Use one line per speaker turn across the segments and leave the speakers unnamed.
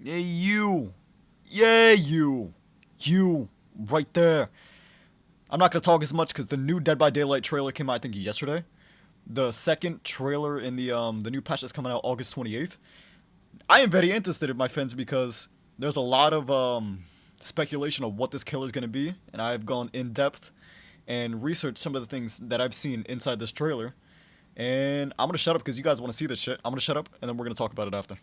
Hey, you! Yeah, you! You! Right there! I'm not gonna talk as much because the new Dead by Daylight trailer came out, I think, yesterday. The second trailer in the new patch that's coming out August 28th. I am very interested, my friends, because there's a lot of speculation of what this killer is gonna be, and I've gone in depth and researched some of the things that I've seen inside this trailer. And I'm gonna shut up because you guys want to see this shit. I'm gonna shut up, and then we're gonna talk about it after.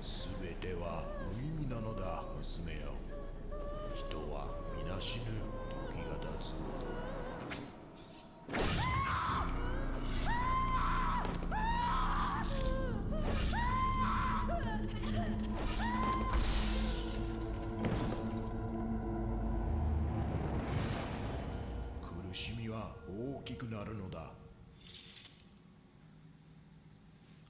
すべては無意味なのだ、娘よ。人は皆死ぬ時が経つ。苦しみは大きくなるのだ。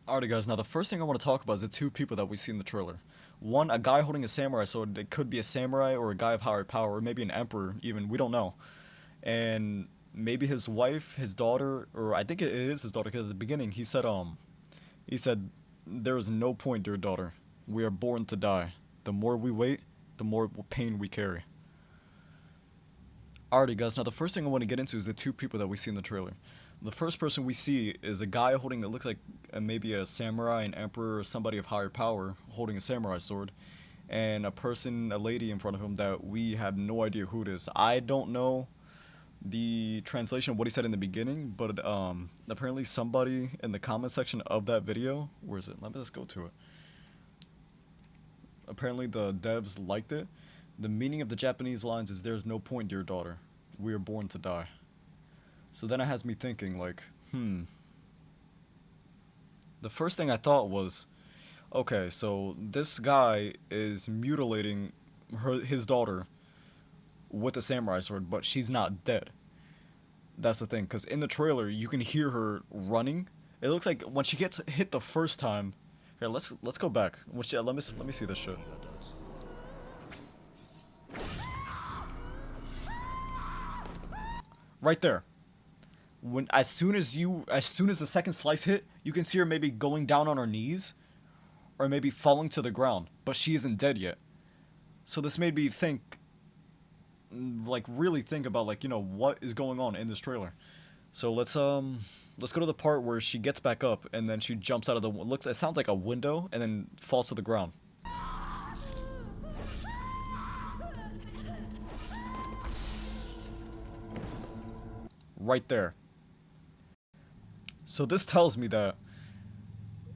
Alrighty, guys. Now, the first thing I want to talk about is the two people that we see in the trailer. One, a guy holding a samurai sword. It could be a samurai or a guy of higher power, or maybe an emperor. Even we don't know. And maybe his wife, his daughter, or I think it is his daughter. Because at the beginning, he said, "There is no point, dear daughter. We are born to die. The more we wait, the more pain we carry." Alrighty, guys. Now, the first thing I want to get into is the two people that we see in the trailer. The first person we see is a guy holding, it looks like maybe a samurai, an emperor, or somebody of higher power holding a samurai sword, and a lady in front of him that we have no idea who it is. I don't know the translation of what he said in the beginning, but apparently somebody in the comment section of that video, where is it? Let me just go to it. Apparently the devs liked it. The meaning of the Japanese lines is, "There's no point, dear daughter. We are born to die." So then it has me thinking, like, The first thing I thought was, okay, so this guy is mutilating his daughter with a samurai sword, but she's not dead. That's the thing, because in the trailer you can hear her running. It looks like when she gets hit the first time. Here, let's go back. Let me see this shit. Right there. As soon as the second slice hit, you can see her maybe going down on her knees or maybe falling to the ground, but she isn't dead yet. So this made me think, like, really think about, like, what is going on in this trailer. So let's go to the part where she gets back up and then she jumps out of the looks it sounds like a window and then falls to the ground. Right there. So this tells me that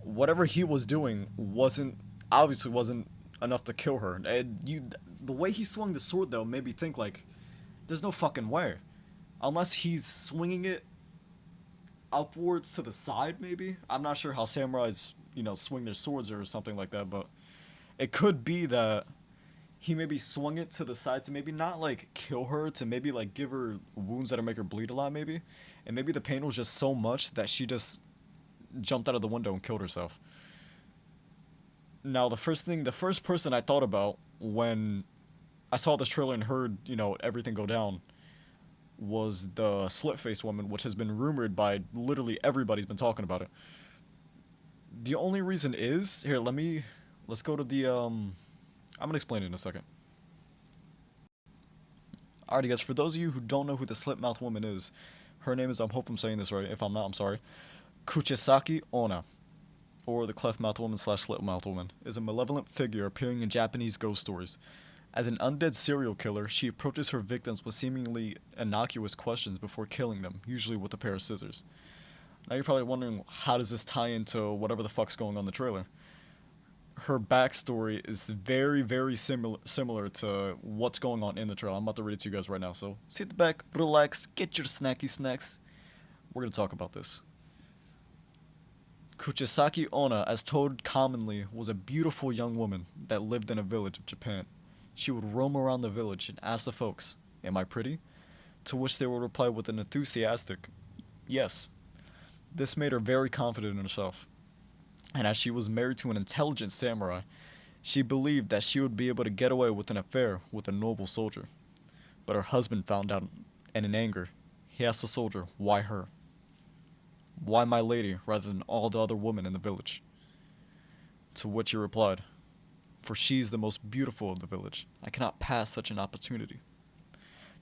whatever he was doing wasn't enough to kill her. The way he swung the sword though made me think, like, there's no fucking way, unless he's swinging it upwards to the side. Maybe, I'm not sure how samurais swing their swords or something like that, but it could be that he maybe swung it to the side to maybe not like kill her, to maybe like give her wounds that'll make her bleed a lot, maybe, and maybe the pain was just so much that she just jumped out of the window and killed herself. Now, the first person I thought about when I saw this trailer and heard, everything go down, was the slit face woman, which has been rumored by literally everybody's been talking about it. The only reason is, here, let's go to I'm gonna explain it in a second. Alrighty, guys, for those of you who don't know who the slit mouth woman is, her name is, I hope I'm saying this right. If I'm not, I'm sorry. Kuchisake-Onna, or the cleft mouth woman slash slit mouth woman, is a malevolent figure appearing in Japanese ghost stories. As an undead serial killer, she approaches her victims with seemingly innocuous questions before killing them, usually with a pair of scissors. Now you're probably wondering, how does this tie into whatever the fuck's going on in the trailer? Her backstory is very, very similar to what's going on in the trailer. I'm about to read it to you guys right now, so sit back, relax, get your snacky snacks. We're gonna talk about this. Kuchisake-Onna, as told commonly, was a beautiful young woman that lived in a village of Japan. She would roam around the village and ask the folks, "Am I pretty?" To which they would reply with an enthusiastic, "Yes." This made her very confident in herself. And as she was married to an intelligent samurai, She believed that she would be able to get away with an affair with a noble soldier. But her husband found out, and in anger, he asked the soldier, why her? Why my lady rather than all the other women in the village? To which he replied, for she is the most beautiful of the village. I cannot pass such an opportunity.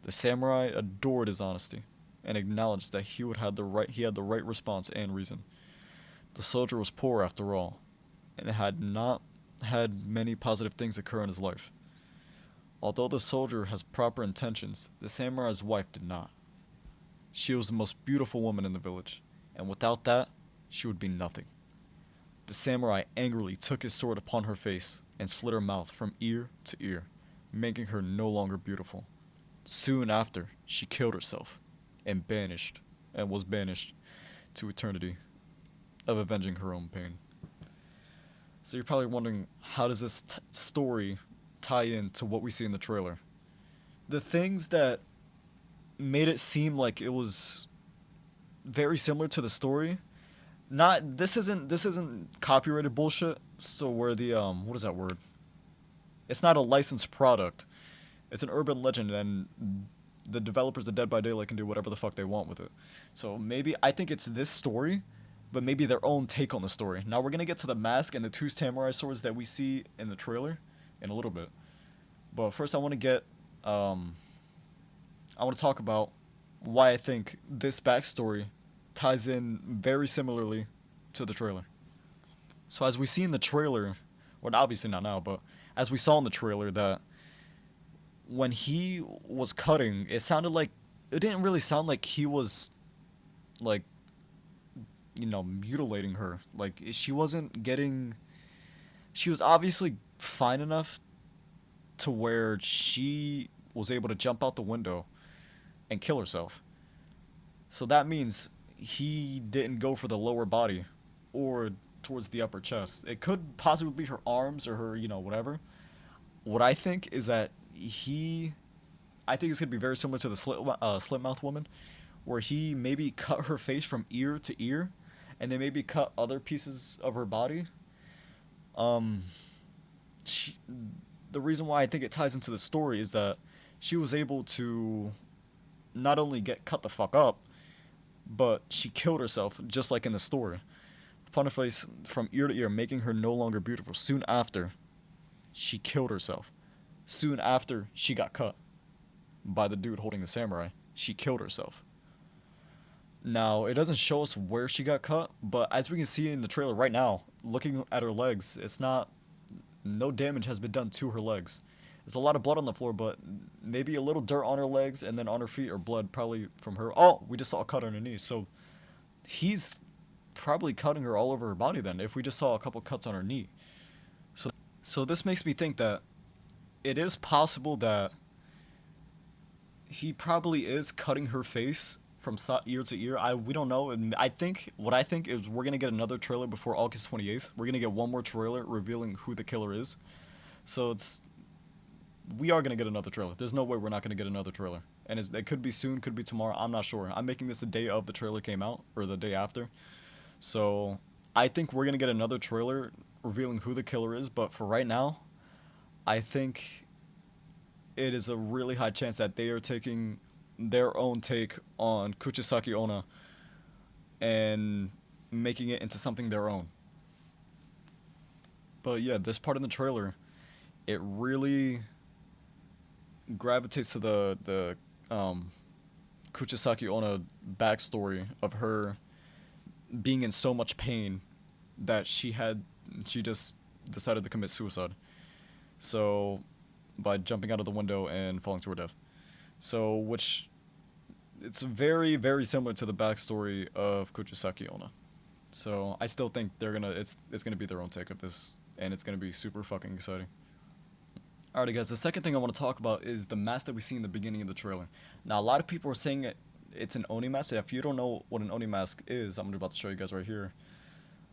The samurai adored his honesty and acknowledged that he had the right response and reason. The soldier was poor after all, and had not had many positive things occur in his life. Although the soldier has proper intentions, the samurai's wife did not. She was the most beautiful woman in the village, and without that, she would be nothing. The samurai angrily took his sword upon her face and slit her mouth from ear to ear, making her no longer beautiful. Soon after, she killed herself and was banished to eternity of avenging her own pain. So you're probably wondering, how does this story tie in to what we see in the trailer? The things that made it seem like it was very similar to the story. Not this isn't copyrighted bullshit. So where the what is that word? It's not a licensed product. It's an urban legend, and the developers of Dead by Daylight can do whatever the fuck they want with it. So maybe I think it's this story, but maybe their own take on the story. Now we're gonna get to the mask and the two samurai swords that we see in the trailer in a little bit. But first, I want to talk about why I think this backstory ties in very similarly to the trailer. So as we see in the trailer, well, obviously not now, but as we saw in the trailer, that when he was cutting, it didn't really sound like he was like, mutilating her. Like she was obviously fine enough to where she was able to jump out the window and kill herself. So that means he didn't go for the lower body or towards the upper chest. It could possibly be her arms or her, whatever. What I think is that I think it's gonna be very similar to the slit mouth woman, where he maybe cut her face from ear to ear, and then maybe cut other pieces of her body. Um, she, the reason why I think it ties into the story is that she was able to not only get cut the fuck up, but she killed herself just like in the story. Upon her face from ear to ear, making her no longer beautiful. Soon after, she killed herself. Soon after she got cut by the dude holding the samurai, she killed herself. Now, it doesn't show us where she got cut, but as we can see in the trailer right now, looking at her legs, no damage has been done to her legs. There's a lot of blood on the floor, but maybe a little dirt on her legs, and then on her feet are blood probably from her. Oh, we just saw a cut on her knee. So he's probably cutting her all over her body then, if we just saw a couple cuts on her knee. So this makes me think that it is possible that he probably is cutting her face from ear to ear. We don't know. And I think is we're gonna get another trailer before August 28th. We're gonna get one more trailer revealing who the killer is. So we are gonna get another trailer. There's no way we're not gonna get another trailer. And it could be soon, could be tomorrow. I'm not sure. I'm making this the day of the trailer came out, or the day after. So I think we're gonna get another trailer revealing who the killer is. But for right now, I think it is a really high chance that they are taking their own take on Kuchisake-Onna and making it into something their own. But yeah, this part in the trailer, it really gravitates to the Kuchisake-Onna backstory of her being in so much pain that she just decided to commit suicide. So by jumping out of the window and falling to her death. So which it's very, very similar to the backstory of Kuchisake-Onna. So I still think it's gonna be their own take of this, and it's gonna be super fucking exciting. Alrighty guys, the second thing I want to talk about is the mask that we see in the beginning of the trailer. Now a lot of people are saying it's an Oni Mask. If you don't know what an Oni Mask is, I'm about to show you guys right here.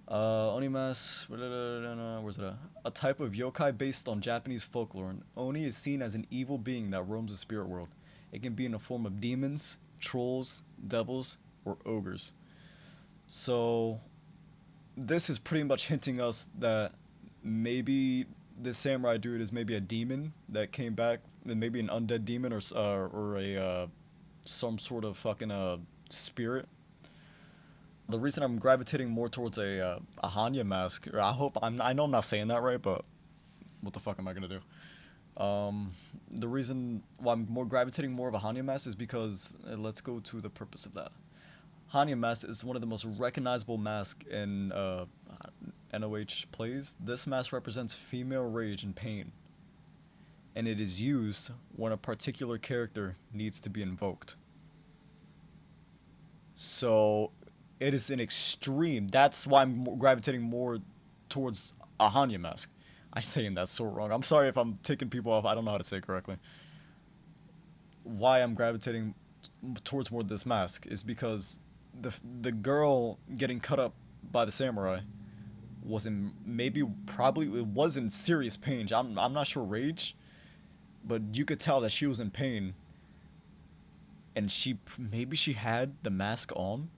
Oni Mask, where's it at? A type of yokai based on Japanese folklore. An Oni is seen as an evil being that roams the spirit world. It can be in the form of demons, trolls, devils, or ogres. So this is pretty much hinting us that maybe this samurai dude is maybe a demon that came back, and maybe an undead demon or a some sort of fucking spirit. The reason I'm gravitating more towards a Hanya mask, or I know I'm not saying that right, but what the fuck am I gonna do? The reason why I'm more gravitating more of a Hanya mask is because let's go to the purpose of that. Hanya mask is one of the most recognizable masks in NOH plays. This mask represents female rage and pain, and it is used when a particular character needs to be invoked. So it is an extreme. That's why I'm gravitating more towards a Hanya mask. I'm saying that's so wrong. I'm sorry if I'm taking people off. I don't know how to say it correctly. Why I'm gravitating towards more of this mask is because the girl getting cut up by the samurai was in probably it was in serious pain. I'm not sure rage, but you could tell that she was in pain, and maybe she had the mask on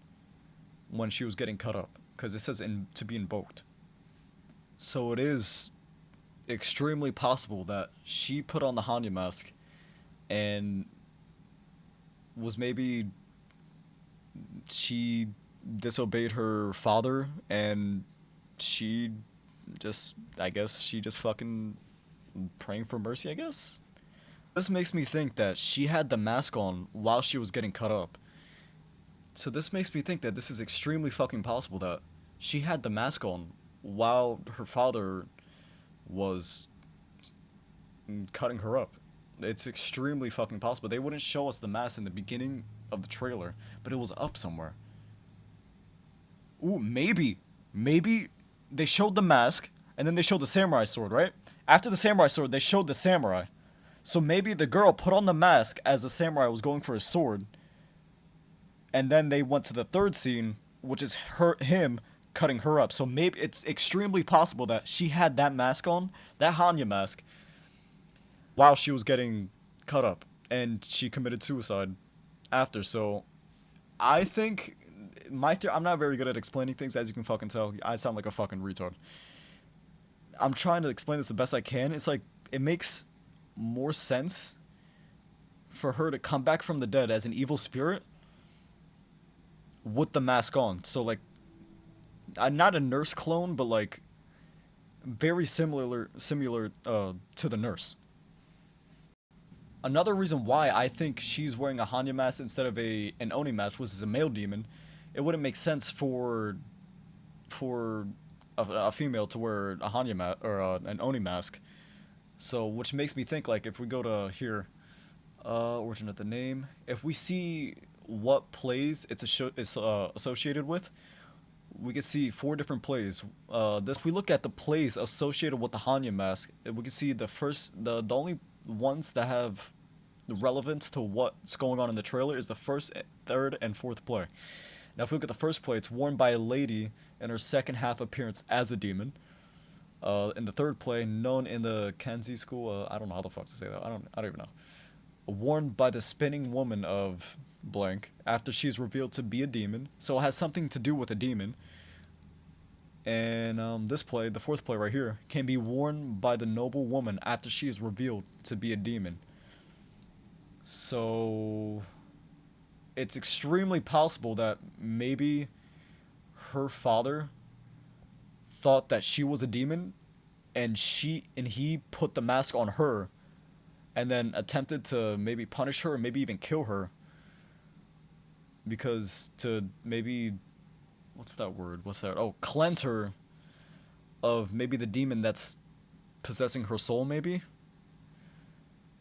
when she was getting cut up because it says to be invoked. So it is extremely possible that she put on the Hanya mask and was maybe she disobeyed her father and she just I guess she just fucking praying for mercy, I guess. This makes me think that she had the mask on while she was getting cut up. So this makes me think that this is extremely fucking possible that she had the mask on while her father was cutting her up. It's extremely fucking possible. They wouldn't show us the mask in the beginning of the trailer, but it was up somewhere. Ooh, maybe they showed the mask and then they showed the samurai sword, right? After the samurai sword, they showed the samurai. So maybe the girl put on the mask as the samurai was going for his sword, and then they went to the third scene, which is him cutting her up. So maybe it's extremely possible that she had that mask on, that Hanya mask, while she was getting cut up, and she committed suicide after. So I think I'm not very good at explaining things, as you can fucking tell. I sound like a fucking retard. I'm trying to explain this the best I can. It's like it makes more sense for her to come back from the dead as an evil spirit with the mask on. So like, not a nurse clone, but like very similar to the nurse. Another reason why I think she's wearing a Hanya mask instead of an Oni mask, which is a male demon, it wouldn't make sense for a female to wear a Hanya mask or an Oni mask. So, which makes me think, like, if we go to here, origin of the name, if we see what plays it's associated with, we can see 4 different plays. If we look at the plays associated with the Hanya mask, we can see the only ones that have relevance to what's going on in the trailer is the first, third, and fourth play. Now, if we look at the first play, it's worn by a lady in her second half appearance as a demon. In the third play, known in the Kanzi school, I don't know how the fuck to say that. I don't even know. Worn by the spinning woman of blank after she's revealed to be a demon, so it has something to do with a demon. And this play, the fourth play right here, can be worn by the noble woman after she is revealed to be a demon. So it's extremely possible that maybe her father thought that she was a demon, and he put the mask on her and then attempted to maybe punish her or maybe even kill her, because to maybe cleanse her of maybe the demon that's possessing her soul. Maybe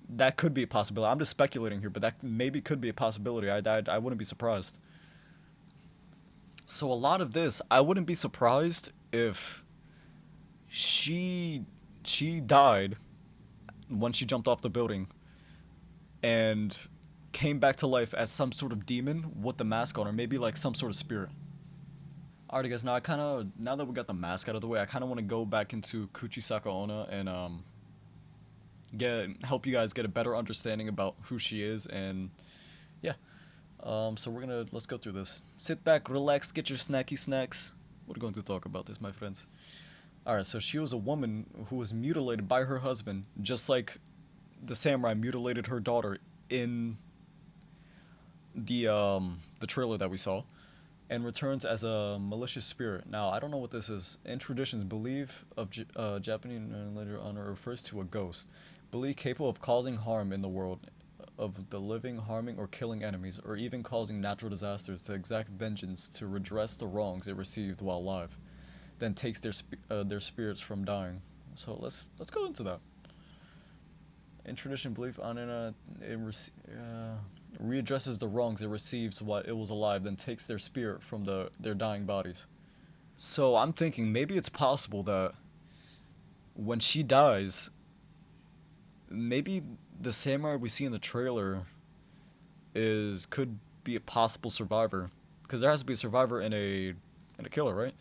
that could be a possibility. I'm just speculating here, but that maybe could be a possibility. I wouldn't be surprised. So a lot of this, I wouldn't be surprised if she died when she jumped off the building and came back to life as some sort of demon with the mask on, or maybe like some sort of spirit. Alright guys, now that we got the mask out of the way, I kind of want to go back into Kuchisake-Onna and help you guys get a better understanding about who she is. And yeah, so let's go through this. Sit back, relax, get your snacky snacks. We're going to talk about this, my friends. Alright, so she was a woman who was mutilated by her husband, just like the samurai mutilated her daughter in the trailer that we saw, and returns as a malicious spirit. Now, I don't know what this is. In traditions, belief of Japanese and later honor refers to a ghost, belief capable of causing harm in the world, of the living, harming or killing enemies, or even causing natural disasters to exact vengeance to redress the wrongs it received while alive, then takes their spirits from dying. So let's go into that. In tradition, belief on readdresses the wrongs it receives while it was alive, then takes their spirit from their dying bodies. So I'm thinking maybe it's possible that when she dies, maybe the samurai we see in the trailer is could be a possible survivor, because there has to be a survivor and a killer, right?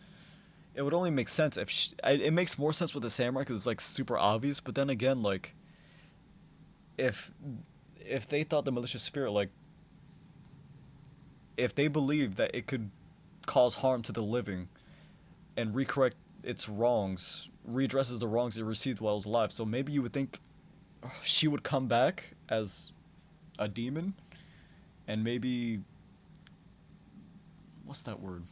It would only make sense if it makes more sense with the samurai because it's like super obvious. But then again, like if if they thought the malicious spirit, like if they believed that it could cause harm to the living and recorrect its wrongs, redresses the wrongs it received while it was alive. So maybe you would think she would come back as a demon, and maybe what's that word?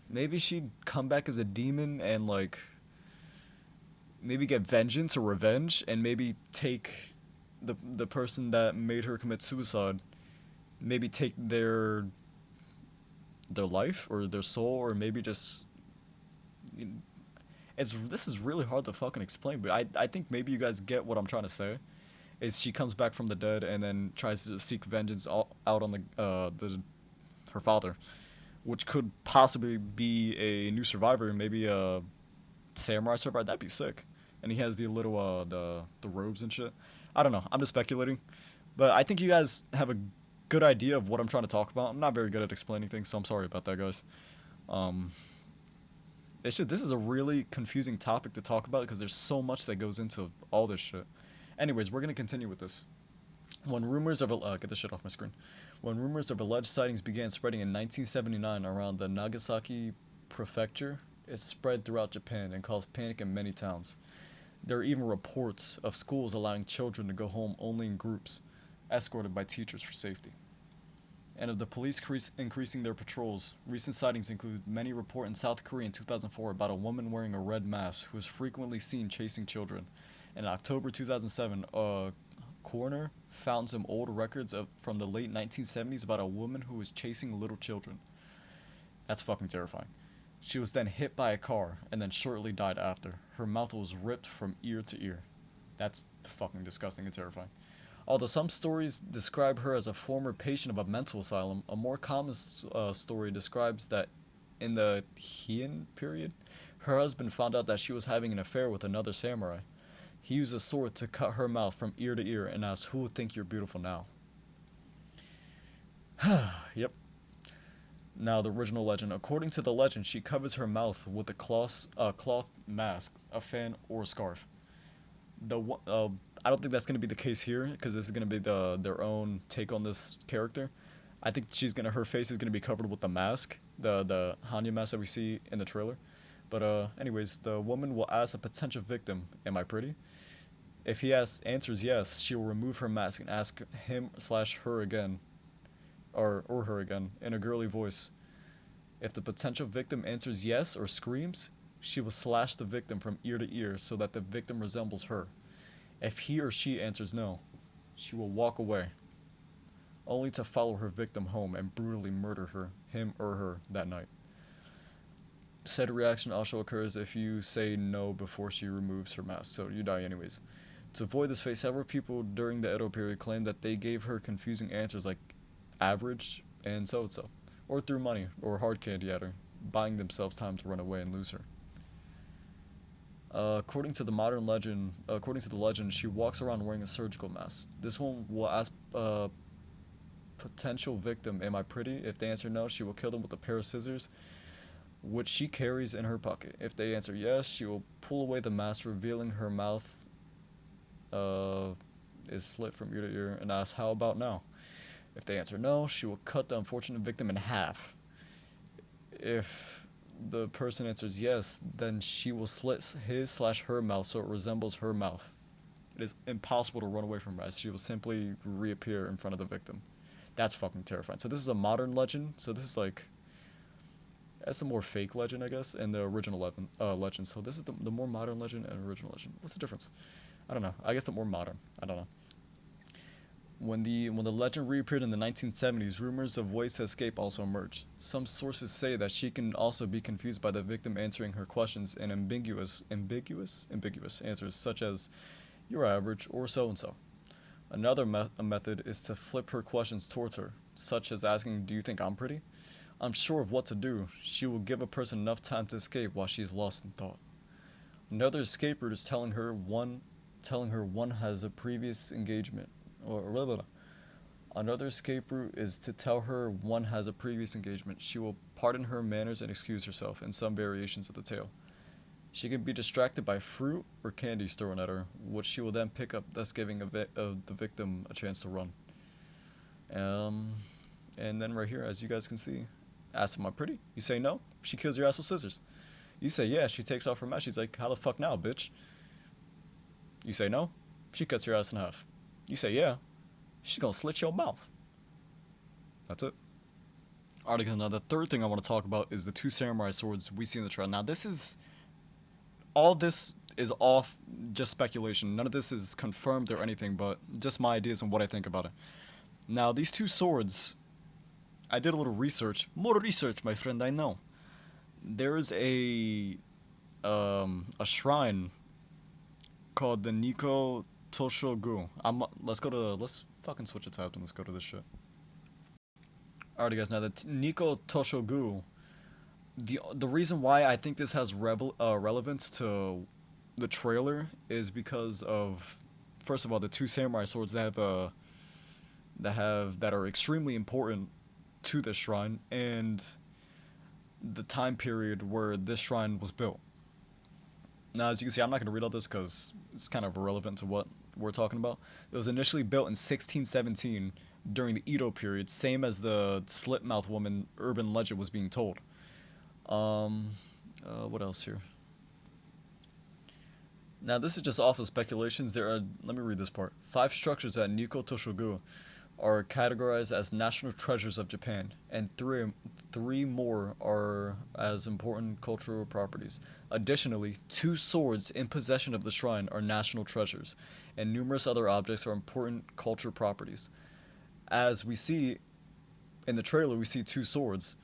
Maybe she'd come back as a demon and like maybe get vengeance or revenge, and maybe take the person that made her commit suicide, maybe take their life or their soul, or maybe just it's this is really hard to fucking explain, but I think maybe you guys get what I'm trying to say. Is she comes back from the dead and then tries to seek vengeance out on the her father, which could possibly be a new survivor, maybe a samurai survivor. That'd be sick. And he has the little the robes and shit. I don't know. I'm just speculating, but I think you guys have a good idea of what I'm trying to talk about. I'm not very good at explaining things, so I'm sorry about that, guys. Um, this is a really confusing topic to talk about because there's so much that goes into all this shit. Anyways, we're gonna continue with this. When rumors of get this shit off my screen. When rumors of alleged sightings began spreading in 1979 around the Nagasaki prefecture, it spread throughout Japan and caused panic in many towns. There are even reports of schools allowing children to go home only in groups, escorted by teachers for safety. And of the police increasing their patrols, recent sightings include many report in South Korea in 2004 about a woman wearing a red mask who was frequently seen chasing children. In October 2007, a coroner found some old records from the late 1970s about a woman who was chasing little children. That's fucking terrifying. She was then hit by a car and then shortly died after. Her mouth was ripped from ear to ear. That's fucking disgusting and terrifying. Although some stories describe her as a former patient of a mental asylum, a more common story describes that in the Heian period, her husband found out that she was having an affair with another samurai. He used a sword to cut her mouth from ear to ear and asked, "Who would think you're beautiful now?" Yep. Now, the original legend. According to the legend, she covers her mouth with a cloth mask, a fan, or a scarf. I don't think that's gonna be the case here because this is gonna be their own take on this character. I think her face is gonna be covered with the mask, the Hanya mask that we see in the trailer. But anyways, the woman will ask a potential victim, "Am I pretty?" If he answers yes, she will remove her mask and ask him/her again, or her again, in a girly voice. If the potential victim answers yes or screams, she will slash the victim from ear to ear so that the victim resembles her. If he or she answers no, she will walk away, only to follow her victim home and brutally murder him or her that night. Said reaction also occurs if you say no before she removes her mask, so you die anyways. To avoid this fate, several people during the Edo period claimed that they gave her confusing answers like average and so-and-so, or threw money or hard candy at her, buying themselves time to run away and lose her. According to the legend, she walks around wearing a surgical mask. This one will ask potential victim, "Am I pretty?" If they answer no, she will kill them with a pair of scissors, which she carries in her pocket. If they answer yes, she will pull away the mask, revealing her mouth is slit from ear to ear, and ask, "How about now?" If they answer no, she will cut the unfortunate victim in half. If the person answers yes, then she will slit his/her mouth so it resembles her mouth. It is impossible to run away from her as she will simply reappear in front of the victim. That's fucking terrifying. So this is a modern legend. So this is like, that's the more fake legend, I guess, and the original legend. So this is the more modern legend and original legend. What's the difference? I don't know. I guess the more modern. I don't know. When the legend reappeared in the 1970s, rumors of ways to escape also emerged. Some sources say that she can also be confused by the victim answering her questions in ambiguous answers such as "you're average" or "so and so." Another method is to flip her questions towards her, such as asking, "Do you think I'm pretty?" Unsure of what to do, she will give a person enough time to escape while she is lost in thought. Another escape route is telling her one has a previous engagement, or blah, blah, blah. Another escape route is to tell her one has a previous engagement. She will pardon her manners and excuse herself in some variations of the tale. She can be distracted by fruit or candies thrown at her, which she will then pick up, thus giving the victim a chance to run. And then right here, as you guys can see, ask, "Am I pretty?" You say no, she kills your ass with scissors. You say yeah, she takes off her mask. She's like, "How the fuck now, bitch?" You say no, she cuts your ass in half. You say yeah, she's gonna slit your mouth. That's it. Alright, now the third thing I want to talk about is the two samurai swords we see in the trailer. Now all this is off just speculation. None of this is confirmed or anything, but just my ideas and what I think about it. Now these two swords, I did a little research. More research, my friend, I know. There is a shrine called the Niko Toshogu. Let's fucking switch it tabs and let's go to this shit. Alrighty, guys. Now the Niko Toshogu. The reason why I think this has relevance to the trailer is because of, first of all, the two samurai swords that are extremely important to this shrine and the time period where this shrine was built. Now, as you can see, I'm not going to read all this because it's kind of irrelevant to what we're talking about. It was initially built in 1617 during the Edo period, same as the slit-mouthed woman urban legend was being told. What else here? Now, this is just off of speculations. Let me read this part. 5 structures at Niko Toshogu are categorized as national treasures of Japan, and three more are as important cultural properties. Additionally, 2 swords in possession of the shrine are national treasures, and numerous other objects are important cultural properties. As we see in the trailer, we see 2 swords.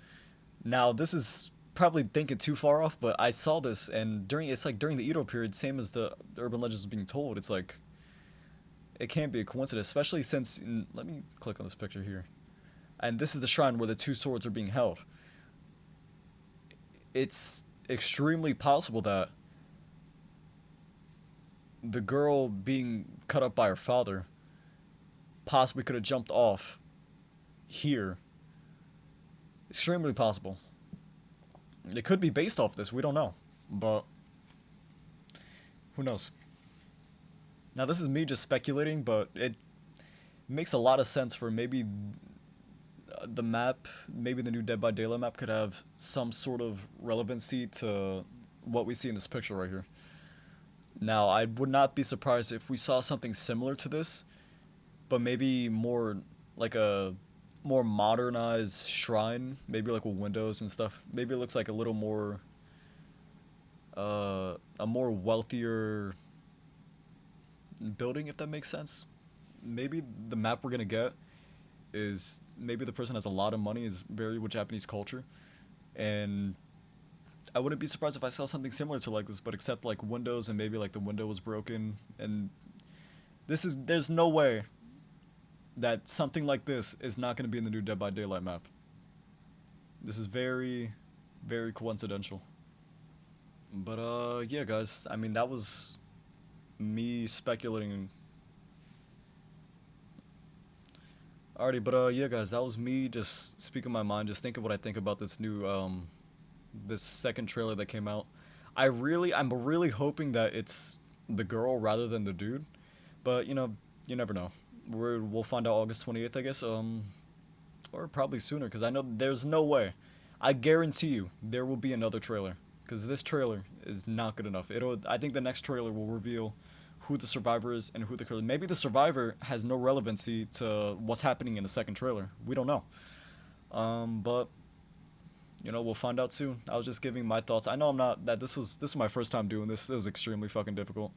Now, this is probably thinking too far off, but I saw this, and during the Edo period, same as the urban legends was being told. It's like, it can't be a coincidence, especially since, let me click on this picture here, and this is the shrine where the 2 swords are being held. It's extremely possible that the girl being cut up by her father possibly could have jumped off here. Extremely possible. It could be based off this, we don't know, but who knows. Now, this is me just speculating, but it makes a lot of sense for maybe the map, maybe the new Dead by Daylight map could have some sort of relevancy to what we see in this picture right here. Now, I would not be surprised if we saw something similar to this, but maybe more like a more modernized shrine, maybe like with windows and stuff. Maybe it looks like a little more, a more wealthier building, if that makes sense. Maybe the map we're gonna get is maybe the person has a lot of money, is very with Japanese culture, and I wouldn't be surprised if I saw something similar to like this, but except like windows, and maybe like the window was broken, and there's no way that something like this is not going to be in the new Dead by Daylight map. This is very, very coincidental. But yeah, guys, I mean, that was me speculating. Alrighty, but yeah, guys, that was me just speaking my mind, just thinking what I think about this new this second trailer that came out. I'm really hoping that it's the girl rather than the dude, but you never know. We'll find out August 28th, I guess, or probably sooner, because I know there's no way. I guarantee you there will be another trailer because this trailer is not good enough. I think the next trailer will reveal who the survivor is and who the killer. Maybe the survivor has no relevancy to what's happening in the second trailer. We don't know. But we'll find out soon. I was just giving my thoughts. I know I'm not that this is my first time doing this. It was extremely fucking difficult.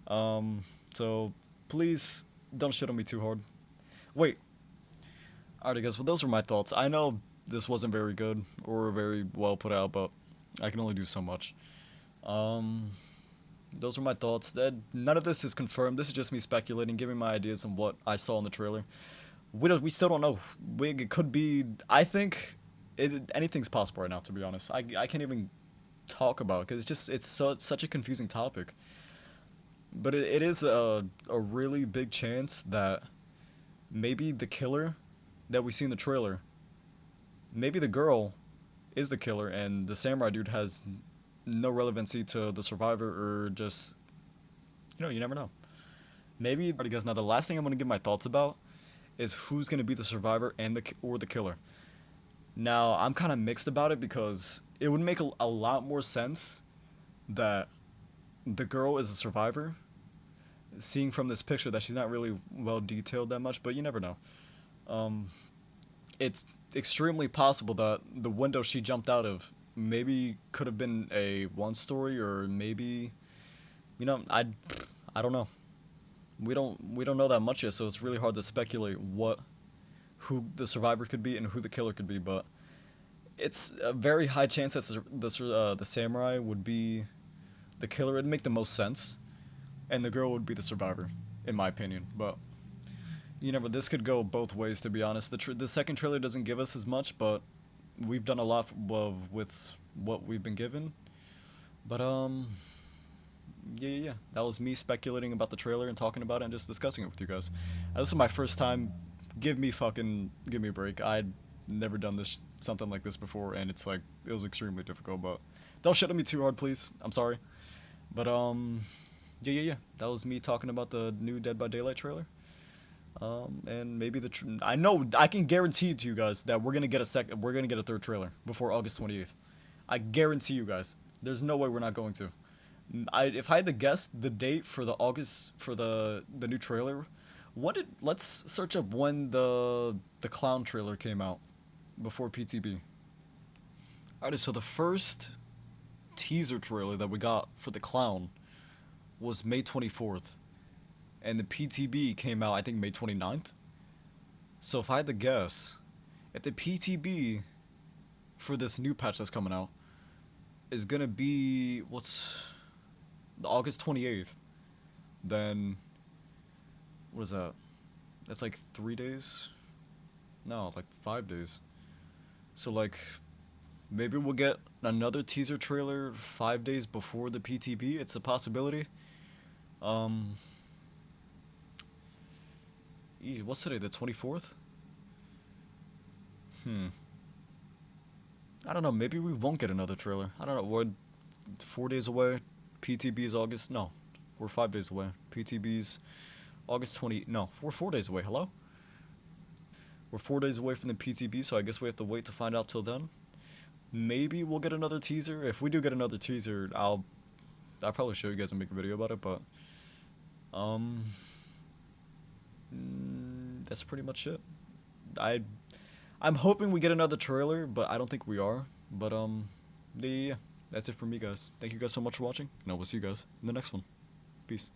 So please don't shit on me too hard. Wait. Alright, guys. Well, those were my thoughts. I know this wasn't very good or very well put out, but I can only do so much. Those are my thoughts. That none of this is confirmed. This is just me speculating, giving my ideas on what I saw in the trailer. We still don't know. It could be. I think anything's possible right now. To be honest, I can't even talk about it because it's such a confusing topic. But it is a really big chance that maybe the killer that we see in the trailer, maybe the girl is the killer and the samurai dude has no relevancy to the survivor, or just you never know. Maybe. Alright, guys, now the last thing I'm going to give my thoughts about is who's going to be the survivor and the killer. Now, I'm kind of mixed about it because it would make a lot more sense that the girl is a survivor, seeing from this picture that she's not really well detailed that much, but you never know. It's extremely possible that the window she jumped out of maybe could have been a one story, or maybe I don't know. We don't know that much yet, so it's really hard to speculate who the survivor could be and who the killer could be, but it's a very high chance that the samurai would be the killer. It'd make the most sense, and the girl would be the survivor, in my opinion. But but this could go both ways, to be honest. The second trailer doesn't give us as much, but we've done a lot with what we've been given. But yeah. That was me speculating about the trailer and talking about it and just discussing it with you guys. This is my first time. Give me a break. I'd never done something like this before, and it was extremely difficult. But don't shit on me too hard, please. I'm sorry. But yeah. That was me talking about the new Dead by Daylight trailer. And maybe I know I can guarantee to you guys that we're gonna get a third trailer before August 28th. I guarantee you guys. There's no way we're not going to. If I had to guess the date for the new trailer, let's search up when the clown trailer came out before PTB. Alright, so the first teaser trailer that we got for the clown was May 24th. And the PTB came out, I think, May 29th. So if I had to guess, if the PTB for this new patch that's coming out is gonna be the August 28th, then what is that? That's like 3 days? No, like 5 days. So maybe we'll get another teaser trailer 5 days before the PTB. It's a possibility. What's today, the 24th? I don't know, maybe we won't get another trailer. I don't know, we're 4 days away. PTB is August, no, we're 5 days away. PTB's August 20, no, we're 4 days away, hello? We're 4 days away from the PTB, so I guess we have to wait to find out till then. Maybe we'll get another teaser. If we do get another teaser, I'll probably show you guys and make a video about it, but that's pretty much it. I'm hoping we get another trailer, but I don't think we are. But yeah, that's it for me, guys. Thank you guys so much for watching, and I will see you guys in the next one. Peace.